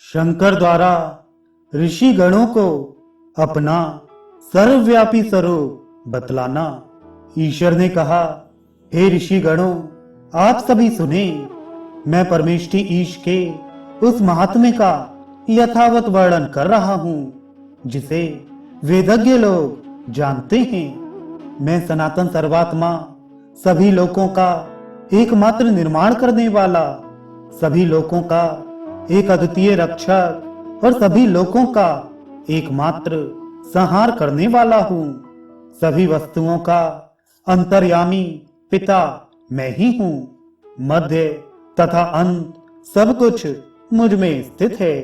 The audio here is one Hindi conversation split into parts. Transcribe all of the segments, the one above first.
शंकर द्वारा ऋषि गणों को अपना सर्वव्यापी स्वरूप बतलाना। ईश्वर ने कहा, हे ऋषि गणों, आप सभी सुने, मैं परमेष्टि ईश के उस महात्म्य का यथावत वर्णन कर रहा हूं जिसे वेदज्ञ लोग जानते हैं। मैं सनातन सर्वात्मा, सभी लोकों का एकमात्र निर्माण करने वाला, सभी लोकों का एक अद्वितीय रक्षक और सभी लोकों का एकमात्र संहार करने वाला हूँ। सभी वस्तुओं का अंतर्यामी पिता मैं ही हूँ। मध्य तथा अंत सब कुछ मुझ में स्थित है,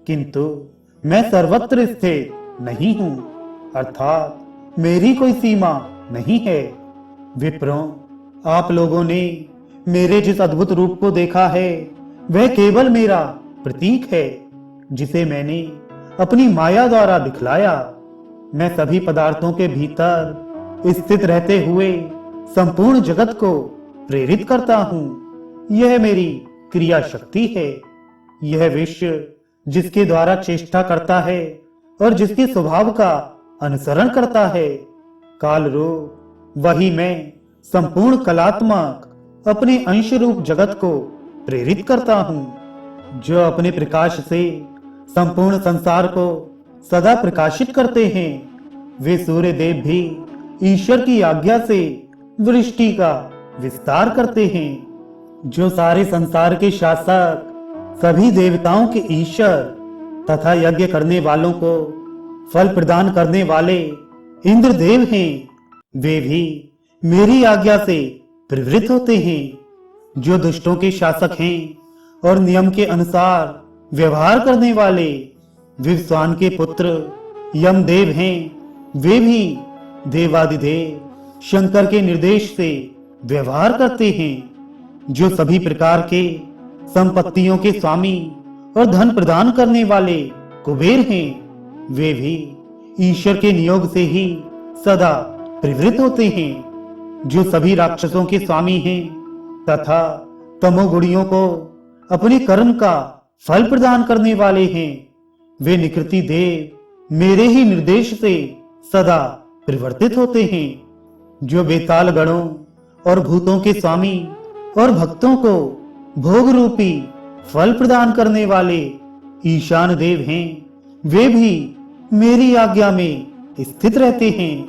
किंतु मैं सर्वत्र स्थित नहीं हूँ, अर्थात मेरी कोई सीमा नहीं है। विप्रों, आप लोगों ने मेरे जिस अद्भुत रूप को देखा है वह केवल मेरा प्रतीक है, जिसे मैंने अपनी माया द्वारा दिखलाया। मैं सभी पदार्थों के भीतर स्थित रहते हुए संपूर्ण जगत को प्रेरित करता हूँ। यह मेरी क्रिया शक्ति है। यह विश्व जिसके द्वारा चेष्टा करता है और जिसके स्वभाव का अनुसरण करता है, काल रूप, वही मैं संपूर्ण कलात्मक अपने अंश रूप जगत को प्रेरित करता हूँ। जो अपने प्रकाश से संपूर्ण संसार को सदा प्रकाशित करते हैं, वे सूर्य देव भी ईश्वर की आज्ञा से वृष्टि का विस्तार करते हैं। जो सारे संसार के शासक, सभी देवताओं के ईश्वर तथा यज्ञ करने वालों को फल प्रदान करने वाले इंद्रदेव हैं, वे भी मेरी आज्ञा से प्रवृत्त होते हैं। जो दुष्टों के शासक हैं और नियम के अनुसार व्यवहार करने वाले विवस्वान के पुत्र यमदेव हैं, वे भी देवादिदेव शंकर के निर्देश से व्यवहार करते हैं। जो सभी प्रकार के संपत्तियों के स्वामी और धन प्रदान करने वाले कुबेर हैं, वे भी ईश्वर के नियोग से ही सदा प्रवृत्त होते हैं। जो सभी राक्षसों के स्वामी हैं तथा तमोगुणियों को अपने कर्म का फल प्रदान करने वाले हैं, वे निकृति देव मेरे ही निर्देश से सदा परिवर्तित होते हैं। जो बेताल गणों और भूतों के स्वामी और भक्तों को भोग रूपी फल प्रदान करने वाले ईशान देव हैं, वे भी मेरी आज्ञा में स्थित रहते हैं।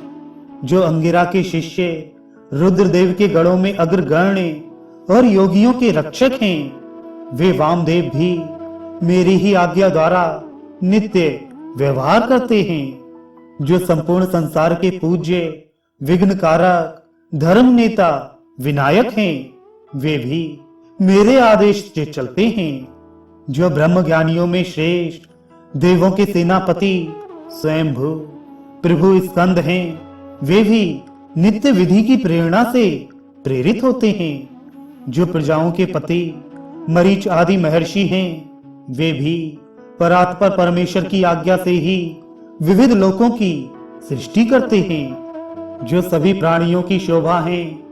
जो अंगिरा के शिष्य रुद्रदेव के गणों में अग्रगण्य और योगियों के रक्षक हैं, वे वामदेव भी मेरी ही आज्ञा द्वारा नित्य व्यवहार करते हैं। जो संपूर्ण संसार के पूज्य, विघ्नकारक, धर्म नेता, विनायक हैं, वे भी मेरे आदेश से चलते हैं। जो ब्रह्म ज्ञानियों में श्रेष्ठ, देवों के सेनापति स्वयंभू प्रभु स्कंद हैं, वे भी नित्य विधि की प्रेरणा से प्रेरित होते हैं। जो प्रजाओं के पति मरीच आदि महर्षि हैं, वे भी परात्पर परमेश्वर की आज्ञा से ही विविध लोकों की सृष्टि करते हैं। जो सभी प्राणियों की शोभा हैं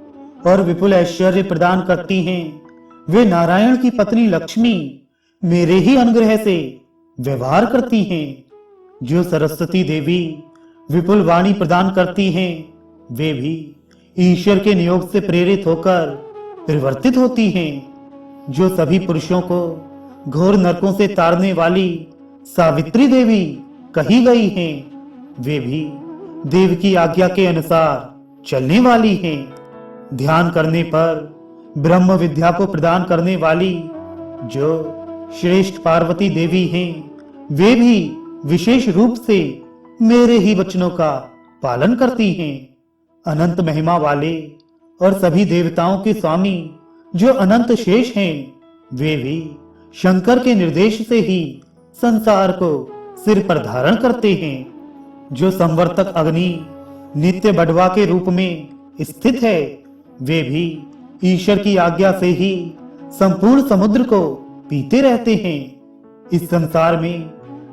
और विपुल ऐश्वर्य प्रदान करती हैं, वे नारायण की पत्नी लक्ष्मी मेरे ही अनुग्रह से व्यवहार करती हैं। जो सरस्वती देवी विपुल वाणी प्रदान करती हैं, वे भी ईश्वर के नियोग से प्रेरित होकर परिवर्तित होती हैं। जो सभी पुरुषों को घोर नरकों से तारने वाली सावित्री देवी कही गई हैं, वे भी देव की आज्ञा के अनुसार चलने वाली हैं। ध्यान करने पर ब्रह्म विद्या को प्रदान करने वाली जो श्रेष्ठ पार्वती देवी हैं, वे भी विशेष रूप से मेरे ही वचनों का पालन करती हैं। अनंत महिमा वाले और सभी देवताओं के स्वामी जो अनंत शेष हैं, वे भी शंकर के निर्देश से ही संसार को सिर पर धारण करते हैं। जो संवर्तक अग्नि नित्य बड़वा के रूप में स्थित है, वे भी ईश्वर की आज्ञा से ही संपूर्ण समुद्र को पीते रहते हैं। इस संसार में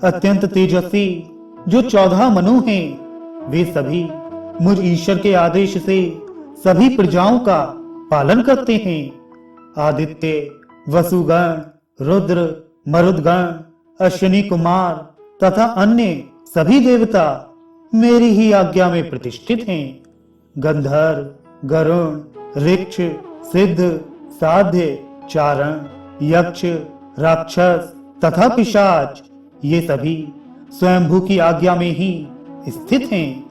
अत्यंत तेजस्वी जो 14 मनु हैं, वे सभी मुझ ईश्वर के आदेश से सभी प्रजाओं का पालन करते हैं। आदित्य, वसुगण, रुद्र, मरुदगण, अश्विनी कुमार तथा अन्य सभी देवता मेरी ही आज्ञा में प्रतिष्ठित हैं। गंधर्व, गरुण, ऋक्ष, सिद्ध, साध्य, चारण, यक्ष, राक्षस तथा पिशाच ये सभी स्वयंभू की आज्ञा में ही स्थित हैं।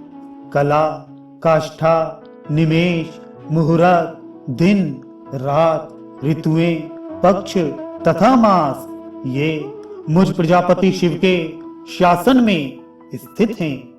कला, काष्ठा, निमेष, मुहूर्त, दिन, रात, ऋतुएं, पक्ष तथा मास ये मुझ प्रजापति शिव के शासन में स्थित हैं।